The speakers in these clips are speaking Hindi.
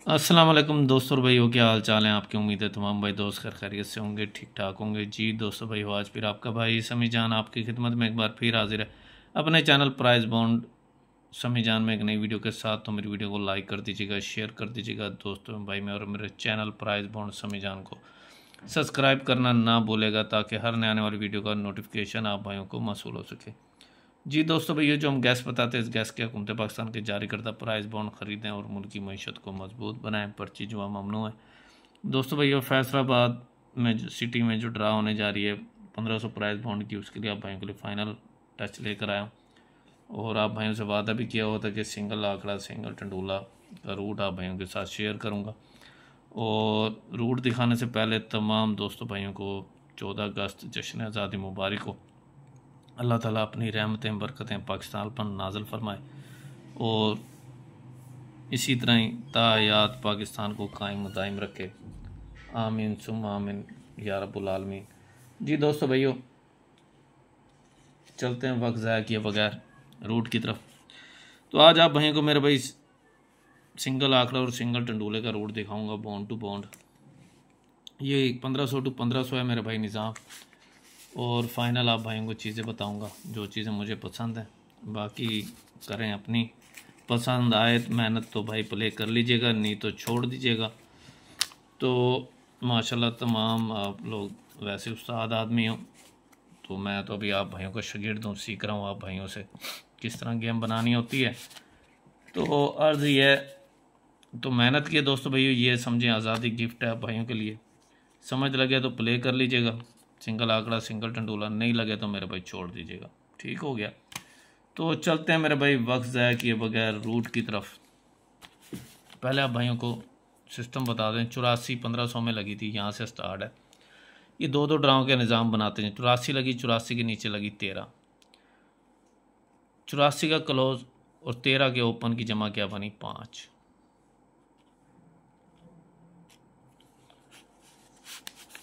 अस्सलाम वालेकुम दोस्तों भाइयों, क्या हाल चाल है आपकी। उम्मीद है तमाम भाई दोस्त खैरियत से होंगे, ठीक ठाक होंगे। जी दोस्तों भाई, आज फिर आपका भाई समी जान आपकी खिदमत में एक बार फिर हाजिर है अपने चैनल प्राइस बॉन्ड समी जान में एक नई वीडियो के साथ। तो मेरी वीडियो को लाइक कर दीजिएगा, शेयर कर दीजिएगा दोस्तों भाई में, और मेरे चैनल प्राइस बॉन्ड समी जान को सब्सक्राइब करना ना भूलेगा, ताकि हर नए आने वाली वीडियो का नोटिफिकेशन आप भाइयों को मौसूल हो सके। जी दोस्तों भैया, जो हम गैस बताते हैं, इस गैस के हुकूमत पाकिस्तान के जारी करता प्राइस बॉन्ड ख़रीदें और मुल्क की मीशत को मजबूत बनाएं। पर्ची जुआ ममनू है। दोस्तों भैया, फैसलाबाद में सिटी में जो ड्रा होने जा रही है 1500 प्राइस बॉन्ड की, उसके लिए आप भाइयों के लिए फ़ाइनल टच लेकर आया। और आप भाइयों से वादा भी किया होता कि सिंगल आंकड़ा सिंगल टंडूला का रूट आप भाइयों के साथ शेयर करूँगा। और रूट दिखाने से पहले तमाम दोस्तों भाइयों को 14 अगस्त जश्न आज़ादी मुबारक हो। अल्लाह ताला अपनी रहमतें बरकतें पाकिस्तान पर नाजल फरमाए और इसी तरह ही तायात पाकिस्तान को कायम दायम रखे। आमीन सुम आमीन या रब्बुल आलमीन। जी दोस्तों भाइयों, चलते हैं वक्त ज़ाया किए बगैर रूट की तरफ। तो आज आप भाइयों को मेरे भाई सिंगल आंकड़ा और सिंगल टंडूले का रूट दिखाऊंगा, बॉन्ड टू बॉन्ड। ये 1500 टू 1500 है मेरे भाई निज़ाम। और फाइनल आप भाइयों को चीज़ें बताऊंगा, जो चीज़ें मुझे पसंद हैं। बाकी करें अपनी पसंद, आए मेहनत तो भाई प्ले कर लीजिएगा, नहीं तो छोड़ दीजिएगा। तो माशाल्लाह तमाम आप लोग वैसे उस्ताद आदमी हो, तो मैं तो अभी आप भाइयों का शागिर्द हूँ, सीख रहा हूँ आप भाइयों से किस तरह गेम बनानी होती है। तो अर्ज़ ये है, तो मेहनत किए दोस्तों भाइयों, ये समझें आज़ादी गिफ्ट है आप भाइयों के लिए। समझ लगे तो प्ले कर लीजिएगा, सिंगल आंकड़ा सिंगल टंडूला, नहीं लगे तो मेरे भाई छोड़ दीजिएगा। ठीक हो गया। तो चलते हैं मेरे भाई वक्त ज़ाया किए बगैर रूट की तरफ। पहले आप भाइयों को सिस्टम बता दें। 84 1500 में लगी थी, यहाँ से स्टार्ट है। ये दो दो ड्राओं के निज़ाम बनाते हैं। 84 लगी, 84 के नीचे लगी 13, 84 का क्लोज और 13 के ओपन की जमा क्या बनी 5।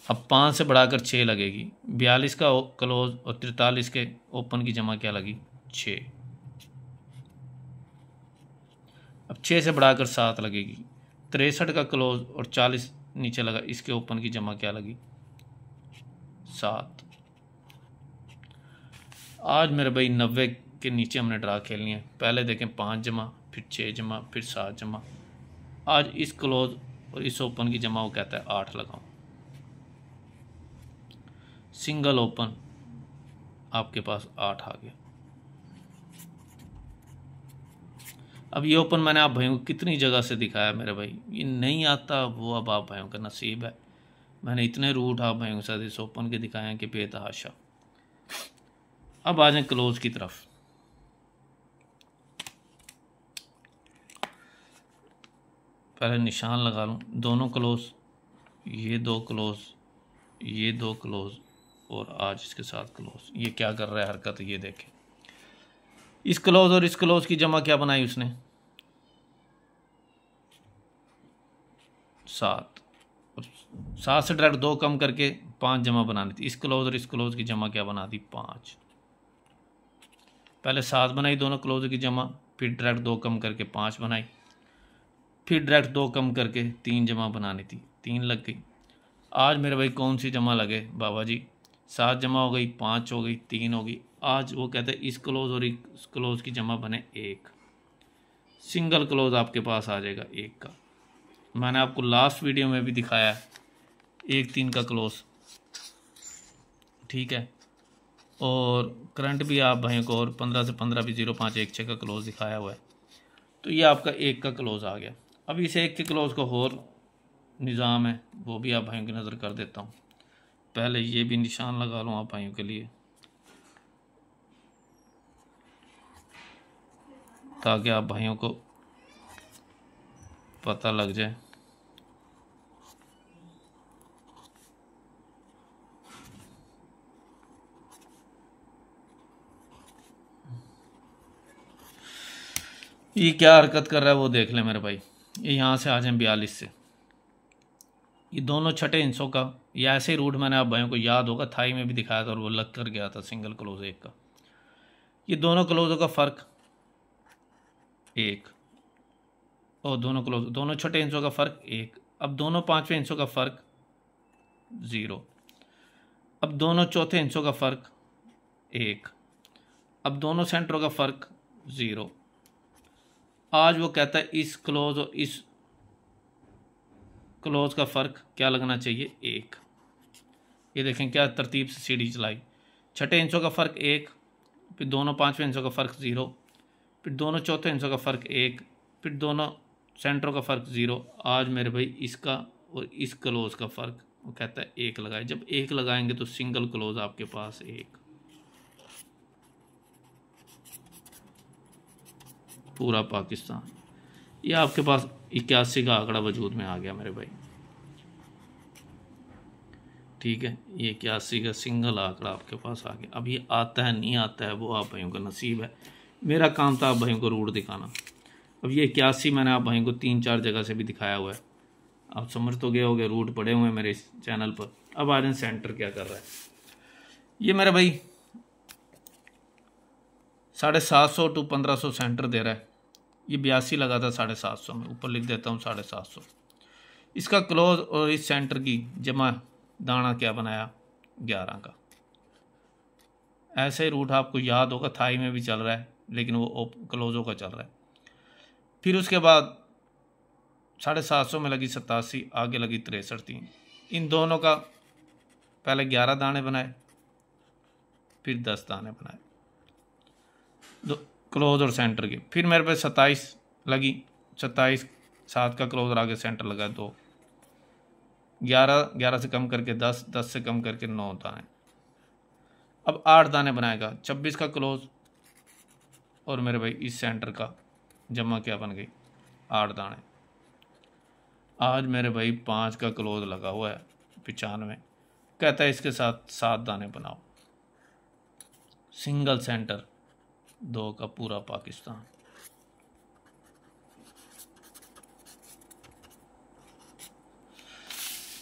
अब 5 से बढ़ाकर 6 लगेगी। 42 का क्लोज और 43 के ओपन की जमा क्या लगी 6। अब 6 से बढ़ाकर 7 लगेगी। 63 का क्लोज और 40 नीचे लगा, इसके ओपन की जमा क्या लगी 7। आज मेरे भाई 90 के नीचे हमने ड्रा खेलनी है। पहले देखें 5 जमा, फिर 6 जमा, फिर 7 जमा। आज इस क्लोज और इस ओपन की जमा वो कहता है 8 लगाऊं। सिंगल ओपन आपके पास 8 आ गया। अब ये ओपन मैंने आप भाइयों को कितनी जगह से दिखाया मेरे भाई, ये नहीं आता वो अब आप भाइयों का नसीब है। मैंने इतने रूट आप भाइयों के साथ इस ओपन के दिखाए हैं कि बेतहाशा। अब आ जाए क्लोज की तरफ। पहले निशान लगा लूँ, दोनों क्लोज, ये दो क्लोज, ये दो क्लोज, और आज इसके साथ क्लोज। ये क्या कर रहा है हरकत, ये देखें। इस क्लोज और इस क्लोज की जमा क्या बनाई उसने 7। और 7 से डायरेक्ट 2 कम करके 5 जमा बनानी थी। इस क्लोज और इस क्लोज की जमा क्या बना दी 5। पहले 7 बनाई दोनों क्लोज की जमा, फिर डायरेक्ट 2 कम करके 5 बनाई, फिर डायरेक्ट 2 कम करके 3 जमा बनानी थी, 3 लग गई। आज मेरे भाई कौन सी जमा लगे बाबा जी, 7 जमा हो गई, 5 हो गई, 3 हो गई। आज वो कहते हैं इस क्लोज और इस क्लोज की जमा बने 1। सिंगल क्लोज आपके पास आ जाएगा 1 का। मैंने आपको लास्ट वीडियो में भी दिखाया है 1-3 का क्लोज, ठीक है। और करंट भी आप भाइयों को, और 15 से 15 भी 0-5-1-6 का क्लोज दिखाया हुआ है। तो ये आपका 1 का क्लोज आ गया। अब इस 1 के क्लोज का और निज़ाम है, वो भी आप भाइयों की नज़र कर देता हूँ। पहले ये भी निशान लगा लूँ आप भाइयों के लिए, ताकि आप भाइयों को पता लग जाए। ये क्या हरकत कर रहा है वो देख लें मेरे भाई। ये यहाँ से आ जाए 42 से, ये दोनों छठे हिस्सों का, ये ऐसे ही रूट मैंने आप भाइयों को याद होगा थाई में भी दिखाया था, और वो लग कर गया था सिंगल क्लोज 1 का। ये दोनों क्लोजों का फ़र्क 1। और दोनों क्लोज, दोनों छठे इंचों का फ़र्क 1। अब दोनों पाँचवें इंचों का फ़र्क 0। अब दोनों चौथे इंचों का फ़र्क 1। अब दोनों सेंटरों का फ़र्क 0। आज वो कहता है इस क्लोज और इस क्लोज का फ़र्क क्या लगना चाहिए, 1। ये देखें क्या तरतीब से सीढ़ी चलाई। छठे इंचों का फ़र्क 1, फिर दोनों पाँचवें इंचों का फ़र्क 0, फिर दोनों चौथे इंचों का फ़र्क 1, फिर दोनों सेंटरों का फ़र्क 0। आज मेरे भाई इसका और इस क्लोज का फ़र्क वो कहता है 1 लगाए। जब 1 लगाएंगे तो सिंगल क्लोज आपके पास 1, पूरा पाकिस्तान। ये आपके पास 81 का आंकड़ा वजूद में आ गया मेरे भाई, ठीक है। ये 81 का सिंगल आंकड़ा आपके पास आ गया। अब ये आता है नहीं आता है वो आप भाइयों का नसीब है। मेरा काम था आप भाइयों को रूट दिखाना। अब ये 81 मैंने आप भाइयों को 3-4 जगह से भी दिखाया हुआ है, आप समझ तो गए होगे, रूट पड़े हुए हैं मेरे इस चैनल पर। अब आ जाए सेंटर क्या कर रहा है। ये मेरा भाई 750 टू 1500 सेंटर दे रहा है। ये 82 लगा था 750 में, ऊपर लिख देता हूँ 750। इसका क्लोज और इस सेंटर की जमा दाना क्या बनाया, 11 का। ऐसे रूट आपको याद होगा, थाई में भी चल रहा है लेकिन वो क्लोजों का चल रहा है। फिर उसके बाद 750 में लगी 87, आगे लगी 63 3। इन दोनों का पहले 11 दाने बनाए, फिर 10 दाने बनाए क्लोज और सेंटर के। फिर मेरे पे 27 लगी, 27 7 का क्लोज और आगे सेंटर लगा 2, 11 से कम करके 10, 10 से कम करके 9 दाने। अब 8 दाने बनाएगा, 26 का क्लोज और मेरे भाई इस सेंटर का जमा क्या बन गई, 8 दाने। आज मेरे भाई 5 का क्लोज लगा हुआ है 95, कहता है इसके साथ 7 दाने बनाओ। सिंगल सेंटर 2 का पूरा पाकिस्तान।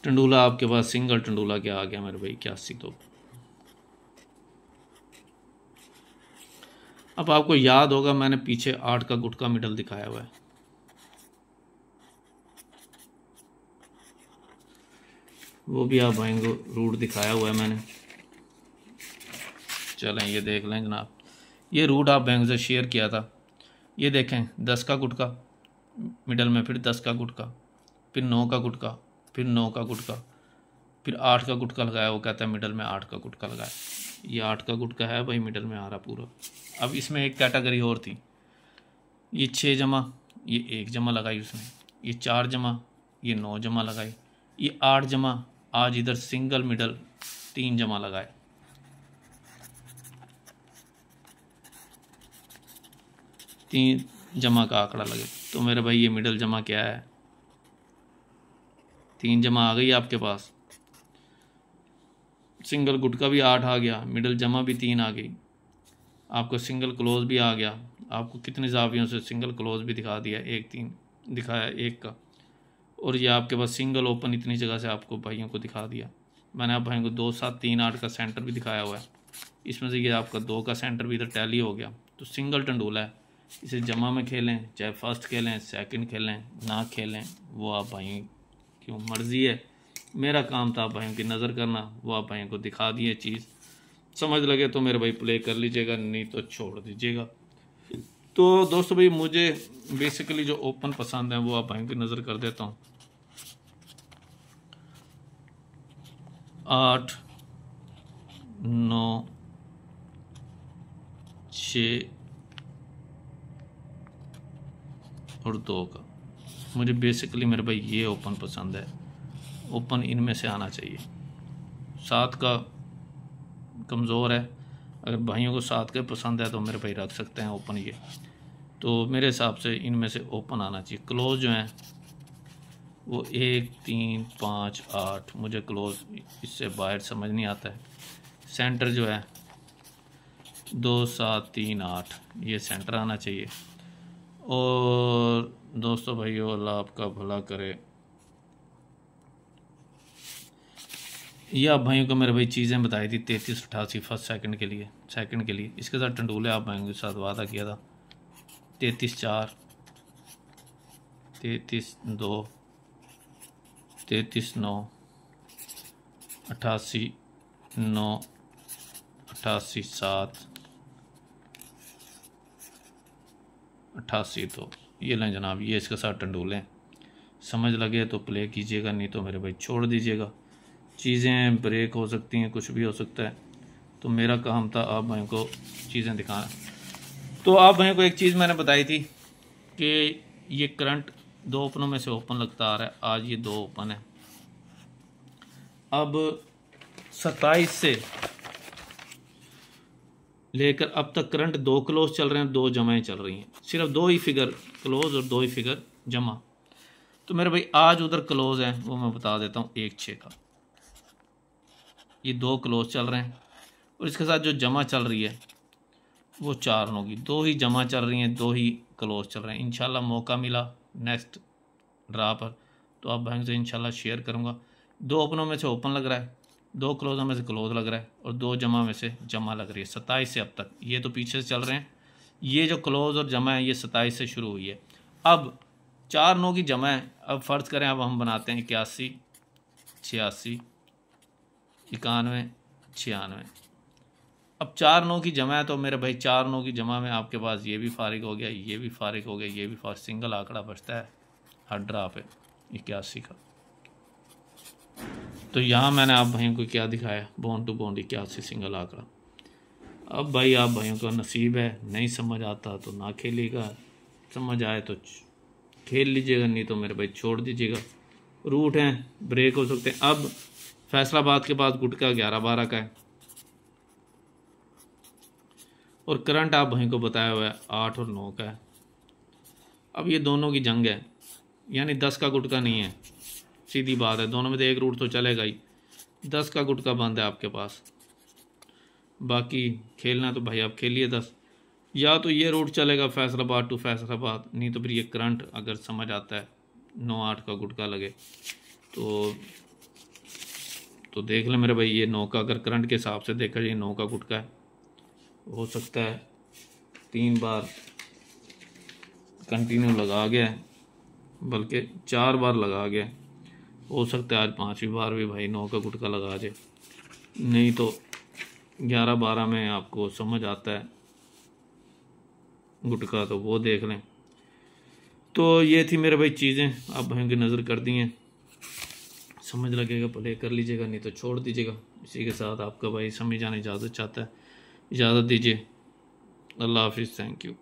टंडूला आपके पास सिंगल टंडूला क्या आ गया मेरे भाई, 81 2। अब आपको याद होगा मैंने पीछे 8 का गुटका मिडल दिखाया हुआ है, वो भी आप भाइयों को रूट दिखाया हुआ है मैंने। चलें ये देख लें जनाब, ये रूट आप बैंक से शेयर किया था। ये देखें 10 का गुटका मिडल में, फिर 10 का गुटका, फिर 9 का गुटका, फिर 9 का गुटका, फिर 8 का गुटका लगाया। वो कहता है मिडल में 8 का गुटका लगाया। ये 8 का गुटका है भाई, मिडल में आ रहा पूरा। अब इसमें एक कैटेगरी और थी, ये 6 जमा, ये 1 जमा लगाई उसने, ये 4 जमा, ये 9 जमा लगाई, ये 8 जमा। आज इधर सिंगल मिडल 3 जमा लगाए। तीन जमा का आंकड़ा लगे तो मेरे भाई ये मिडल जमा क्या है, 3 जमा आ गई आपके पास। सिंगल गुटका भी 8 आ गया, मिडल जमा भी 3 आ गई, आपको सिंगल क्लोज भी आ गया। आपको कितने जावियों से सिंगल क्लोज भी दिखा दिया, 1 3 दिखाया 1 का। और ये आपके पास सिंगल ओपन इतनी जगह से आपको भाइयों को दिखा दिया। मैंने आप भाइयों को 2 7 3 8 का सेंटर भी दिखाया हुआ है। इसमें से ये आपका 2 का सेंटर भी इधर टैली हो गया। तो सिंगल टंडोला है, इसे जमा में खेलें चाहे फर्स्ट खेलें सेकंड खेलें ना खेलें, वो आप भाई क्यों मर्ज़ी है। मेरा काम था भाइयों की नज़र करना, वो आप भाइयों को दिखा दिए चीज़। समझ लगे तो मेरे भाई प्ले कर लीजिएगा, नहीं तो छोड़ दीजिएगा। तो दोस्तों भाई मुझे बेसिकली जो ओपन पसंद है वो आप भाइयों की नज़र कर देता हूँ। 8 9 6 और 2 का मुझे बेसिकली मेरे भाई ये ओपन पसंद है। ओपन इनमें से आना चाहिए। 7 का कमज़ोर है, अगर भाइयों को 7 का पसंद है तो मेरे भाई रख सकते हैं ओपन ये। तो मेरे हिसाब से इनमें से ओपन आना चाहिए। क्लोज जो हैं वो 1 3 5 8, मुझे क्लोज इससे बाहर समझ नहीं आता है। सेंटर जो है 2 7 3 8, ये सेंटर आना चाहिए। और दोस्तों भाइयों अल्लाह आपका भला करे। ये आप भाइयों को मेरे भाई चीज़ें बताई थी 33 88 फर्स्ट सेकंड के लिए, इसके साथ टंडूले आप भाइयों के साथ वादा किया था 33 4 33 2 33 9 88 9 88 7 88। तो ये लें जनाब, ये इसके साथ टंडोलें। समझ लगे तो प्ले कीजिएगा, नहीं तो मेरे भाई छोड़ दीजिएगा। चीज़ें ब्रेक हो सकती हैं, कुछ भी हो सकता है। तो मेरा काम था आप भाइयों को चीज़ें दिखाना। तो आप भाइयों को एक चीज़ मैंने बताई थी कि ये करंट 2 ओपनों में से ओपन लगता आ रहा है। आज ये 2 ओपन है। अब 27 से लेकर अब तक करंट 2 क्लोज चल रहे हैं, 2 जमाएँ चल रही हैं। सिर्फ 2 ही फिगर क्लोज और 2 ही फिगर जमा। तो मेरे भाई आज उधर क्लोज है, वो मैं बता देता हूँ 1-6 का। ये 2 क्लोज चल रहे हैं और इसके साथ जो जमा चल रही है वो 4 की। 2 ही जमा चल रही हैं, 2 ही क्लोज चल रहे हैं। इंशाल्लाह मौका मिला नेक्स्ट ड्रा पर तो आप भाई से इंशाल्लाह शेयर करूँगा। 2 ओपनों में से ओपन लग रहा है, 2 क्लोजों में से क्लोज लग रहा है और 2 जमा में से जमा लग रही है। 27 से अब तक ये तो पीछे से चल रहे हैं। ये जो क्लोज और जमा है ये 27 से शुरू हुई है। अब 4-9 की जमा है। अब फ़र्ज़ करें, अब हम बनाते हैं 81 86 91 96। अब 4-9 की जमा है तो मेरे भाई 4-9 की जमा में आपके पास ये भी फारिग हो गया, ये भी फारिग हो गया, ये भी फारिग। सिंगल आंकड़ा बचता है हर ड्रा पे 81 का। तो यहाँ मैंने आप भाइयों को क्या दिखाया, बॉन्ड टू बॉन्ड 81 सिंगल आंकड़ा। अब भाई आप भाइयों का नसीब है, नहीं समझ आता तो ना खेलिएगा, समझ आए तो खेल लीजिएगा, नहीं तो मेरे भाई छोड़ दीजिएगा। रूट हैं, ब्रेक हो सकते हैं। अब फैसलाबाद के पास गुटका 11-12 का है और करंट आप भाई को बताया हुआ है 8 और 9 का है। अब ये दोनों की जंग है, यानी 10 का गुटका नहीं है, सीधी बात है। दोनों में तो एक रूट तो चलेगा ही, 10 का गुटका बंद है आपके पास। बाकी खेलना तो भाई आप खेलिए 10। या तो ये रूट चलेगा फैसलाबाद टू फैसलाबाद, नहीं तो फिर ये करंट अगर समझ आता है 9-8 का गुटका लगे तो देख ले मेरे भाई। ये 9 का अगर करंट के हिसाब से देखा जाए 9 का गुटका है, हो सकता है 3 बार कंटिन्यू लगा गया है, बल्कि 4 बार लगा गया है। हो सकता है आज 5वीं बार भी भाई 9 का गुटका लगा जाए, नहीं तो 11-12 में आपको समझ आता है गुटका तो वो देख लें। तो ये थी मेरे भाई चीज़ें, आप भाइयों की नज़र कर दी हैं। समझ लगेगा प्ले कर लीजिएगा, नहीं तो छोड़ दीजिएगा। इसी के साथ आपका भाई समी जान इजाज़त चाहता है, इजाज़त दीजिए। अल्लाह हाफिज़, थैंक यू।